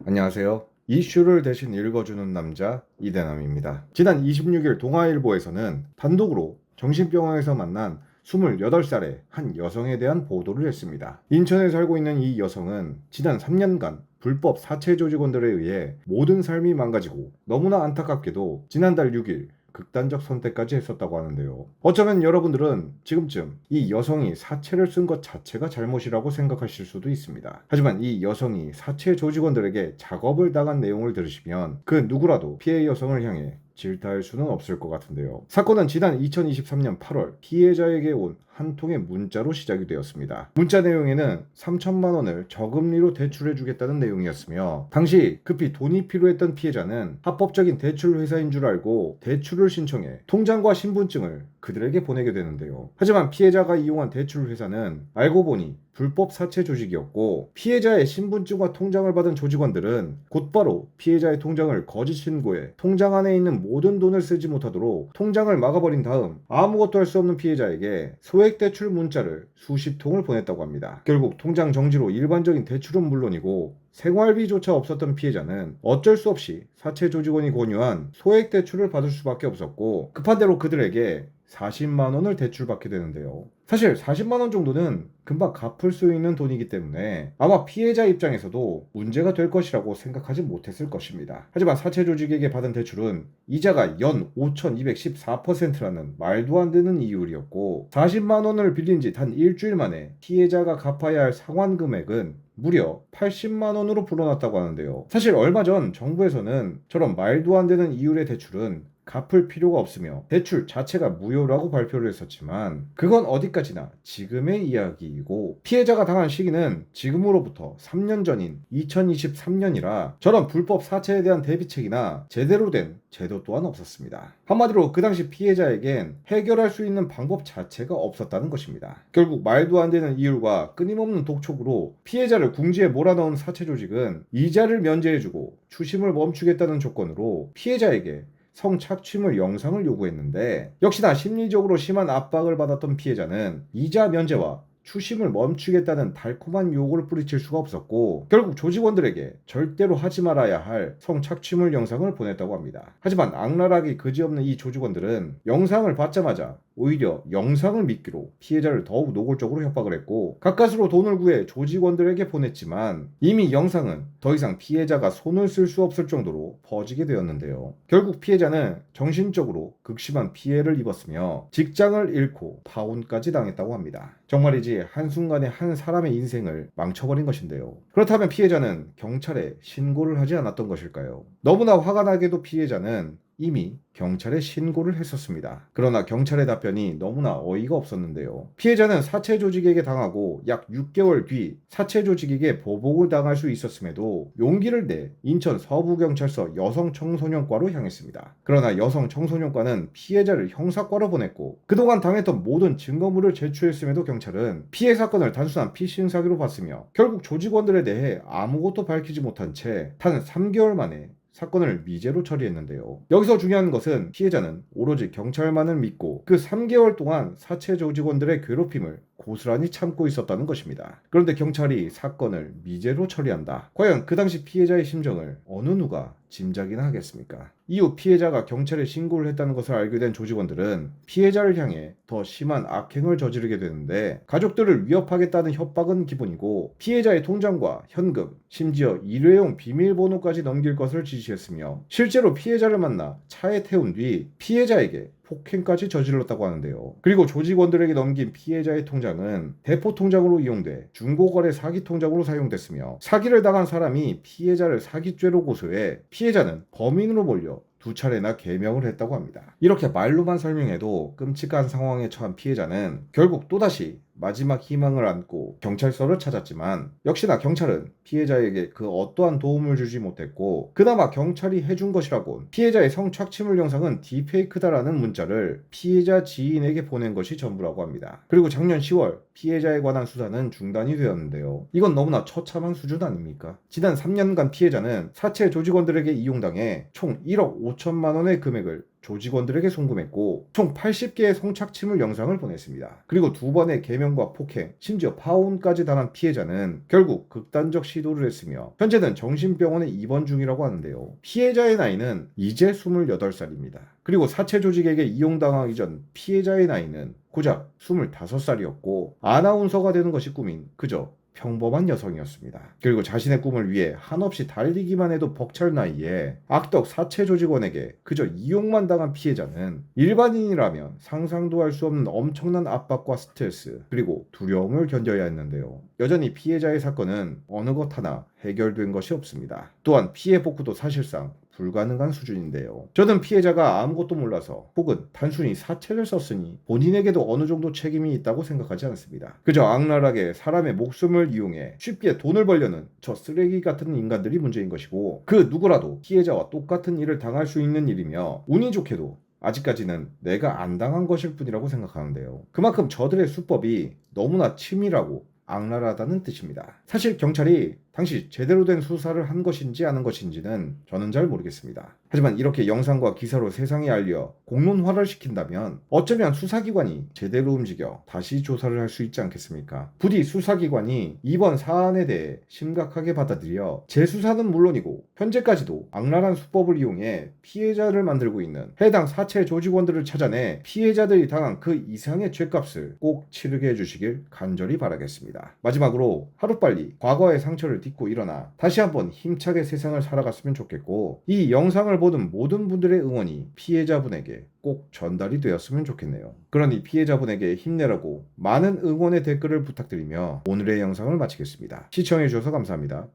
안녕하세요. 이슈를 대신 읽어주는 남자 이대남입니다. 지난 26일 동아일보에서는 단독으로 정신병원에서 만난 28살의 한 여성에 대한 보도를 했습니다. 인천에 살고 있는 이 여성은 지난 3년간 불법 사채 조직원들에 의해 모든 삶이 망가지고 너무나 안타깝게도 지난달 6일 극단적 선택까지 했었다고 하는데요. 어쩌면 여러분들은 지금쯤 이 여성이 사채를 쓴 것 자체가 잘못이라고 생각하실 수도 있습니다. 하지만 이 여성이 사채 조직원들에게 작업을 당한 내용을 들으시면 그 누구라도 피해 여성을 향해 질타할 수는 없을 것 같은데요. 사건은 지난 2023년 8월 피해자에게 온 한 통의 문자로 시작이 되었습니다. 문자 내용에는 3천만 원을 저금리로 대출해주겠다는 내용이었으며 당시 급히 돈이 필요했던 피해자는 합법적인 대출 회사인 줄 알고 대출을 신청해 통장과 신분증을 그들에게 보내게 되는데요. 하지만 피해자가 이용한 대출 회사는 알고 보니 불법 사채 조직이었고 피해자의 신분증과 통장을 받은 조직원들은 곧바로 피해자의 통장을 거짓 신고해 통장 안에 있는 모든 돈을 쓰지 못하도록 통장을 막아버린 다음 아무것도 할 수 없는 피해자에게 소액 대출 문자를 수십 통을 보냈다고 합니다. 결국 통장 정지로 일반적인 대출은 물론이고 생활비조차 없었던 피해자는 어쩔 수 없이 사채 조직원이 권유한 소액 대출을 받을 수밖에 없었고 급한 대로 그들에게 40만 원을 대출받게 되는데요. 사실 40만 원 정도는 금방 갚을 수 있는 돈이기 때문에 아마 피해자 입장에서도 문제가 될 것이라고 생각하지 못했을 것입니다. 하지만 사채 조직에게 받은 대출은 이자가 연 5,214%라는 말도 안 되는 이율이었고 40만 원을 빌린 지 단 일주일 만에 피해자가 갚아야 할 상환 금액은 무려 80만 원으로 불어났다고 하는데요. 사실 얼마 전 정부에서는 저런 말도 안 되는 이율의 대출은 갚을 필요가 없으며 대출 자체가 무효라고 발표를 했었지만 그건 어디까지나 지금의 이야기이고 피해자가 당한 시기는 지금으로부터 3년 전인 2023년이라 저런 불법 사채에 대한 대비책이나 제대로 된 제도 또한 없었습니다. 한마디로 그 당시 피해자에겐 해결할 수 있는 방법 자체가 없었다는 것입니다. 결국 말도 안 되는 이율과 끊임없는 독촉으로 피해자를 궁지에 몰아넣은 사채 조직은 이자를 면제해주고 추심을 멈추겠다는 조건으로 피해자에게 성착취물 영상을 요구했는데 역시나 심리적으로 심한 압박을 받았던 피해자는 이자 면제와 추심을 멈추겠다는 달콤한 요구를 뿌리칠 수가 없었고 결국 조직원들에게 절대로 하지 말아야 할 성착취물 영상을 보냈다고 합니다. 하지만 악랄하기 그지없는 이 조직원들은 영상을 받자마자 오히려 영상을 미끼로 피해자를 더욱 노골적으로 협박을 했고 가까스로 돈을 구해 조직원들에게 보냈지만 이미 영상은 더 이상 피해자가 손을 쓸 수 없을 정도로 퍼지게 되었는데요. 결국 피해자는 정신적으로 극심한 피해를 입었으며 직장을 잃고 파혼까지 당했다고 합니다. 정말이지 한순간에 한 사람의 인생을 망쳐버린 것인데요. 그렇다면 피해자는 경찰에 신고를 하지 않았던 것일까요? 너무나 화가 나게도 피해자는 이미 경찰에 신고를 했었습니다. 그러나 경찰의 답변이 너무나 어이가 없었는데요. 피해자는 사채 조직에게 당하고 약 6개월 뒤 사채 조직에게 보복을 당할 수 있었음에도 용기를 내 인천 서부경찰서 여성청소년과로 향했습니다. 그러나 여성청소년과는 피해자를 형사과로 보냈고 그동안 당했던 모든 증거물을 제출했음에도 경찰은 피해 사건을 단순한 피싱 사기로 봤으며 결국 조직원들에 대해 아무것도 밝히지 못한 채 단 3개월 만에 사건을 미제로 처리했는데요. 여기서 중요한 것은 피해자는 오로지 경찰만을 믿고 그 3개월 동안 사채 조직원들의 괴롭힘을 고스란히 참고 있었다는 것입니다. 그런데 경찰이 사건을 미제로 처리한다. 과연 그 당시 피해자의 심정을 어느 누가 짐작이나 하겠습니까? 이후 피해자가 경찰에 신고를 했다는 것을 알게 된 조직원들은 피해자를 향해 더 심한 악행을 저지르게 되는데 가족들을 위협하겠다는 협박은 기본이고 피해자의 통장과 현금, 심지어 일회용 비밀번호까지 넘길 것을 지시했으며 실제로 피해자를 만나 차에 태운 뒤 피해자에게 폭행까지 저질렀다고 하는데요. 그리고 조직원들에게 넘긴 피해자의 통장은 대포 통장으로 이용돼 중고거래 사기 통장으로 사용됐으며 사기를 당한 사람이 피해자를 사기죄로 고소해 피해자는 범인으로 몰려 2차례나 개명을 했다고 합니다. 이렇게 말로만 설명해도 끔찍한 상황에 처한 피해자는 결국 또다시 마지막 희망을 안고 경찰서를 찾았지만 역시나 경찰은 피해자에게 그 어떠한 도움을 주지 못했고 그나마 경찰이 해준 것이라곤 피해자의 성착취물 영상은 딥페이크다라는 문자를 피해자 지인에게 보낸 것이 전부라고 합니다. 그리고 작년 10월 피해자에 관한 수사는 중단이 되었는데요. 이건 너무나 처참한 수준 아닙니까? 지난 3년간 피해자는 사채 조직원들에게 이용당해 총 1억 5천만 원의 금액을 조직원들에게 송금했고 총 80개의 성착취물 영상을 보냈습니다. 그리고 2번의 개명과 폭행, 심지어 파혼까지 당한 피해자는 결국 극단적 시도를 했으며 현재는 정신병원에 입원 중이라고 하는데요. 피해자의 나이는 이제 28살입니다. 그리고 사체 조직에게 이용당하기 전 피해자의 나이는 고작 25살이었고 아나운서가 되는 것이 꿈인 그저 평범한 여성이었습니다. 그리고 자신의 꿈을 위해 한없이 달리기만 해도 벅찰 나이에 악덕 사체 조직원에게 그저 이용만 당한 피해자는 일반인이라면 상상도 할 수 없는 엄청난 압박과 스트레스 그리고 두려움을 견뎌야 했는데요. 여전히 피해자의 사건은 어느 것 하나 해결된 것이 없습니다. 또한 피해 복구도 사실상 불가능한 수준인데요. 저는 피해자가 아무것도 몰라서 혹은 단순히 사체를 썼으니 본인에게도 어느 정도 책임이 있다고 생각하지 않습니다. 그저 악랄하게 사람의 목숨을 이용해 쉽게 돈을 벌려는 저 쓰레기 같은 인간들이 문제인 것이고 그 누구라도 피해자와 똑같은 일을 당할 수 있는 일이며 운이 좋게도 아직까지는 내가 안 당한 것일 뿐이라고 생각하는데요. 그만큼 저들의 수법이 너무나 치밀하고 악랄하다는 뜻입니다. 사실 경찰이 당시 제대로 된 수사를 한 것인지 아닌 것인지는 저는 잘 모르겠습니다. 하지만 이렇게 영상과 기사로 세상에 알려 공론화를 시킨다면 어쩌면 수사기관이 제대로 움직여 다시 조사를 할 수 있지 않겠습니까? 부디 수사기관이 이번 사안에 대해 심각하게 받아들여 재수사는 물론이고 현재까지도 악랄한 수법을 이용해 피해자를 만들고 있는 해당 사체 조직원들을 찾아내 피해자들이 당한 그 이상의 죗값을 꼭 치르게 해주시길 간절히 바라겠습니다. 마지막으로 하루빨리 과거의 상처를 딛고 일어나 다시 한번 힘차게 세상을 살아갔으면 좋겠고 이 영상을 보는 모든 분들의 응원이 피해자분에게 꼭 전달이 되었으면 좋겠네요. 그러니 피해자분에게 힘내라고 많은 응원의 댓글을 부탁드리며 오늘의 영상을 마치겠습니다. 시청해주셔서 감사합니다.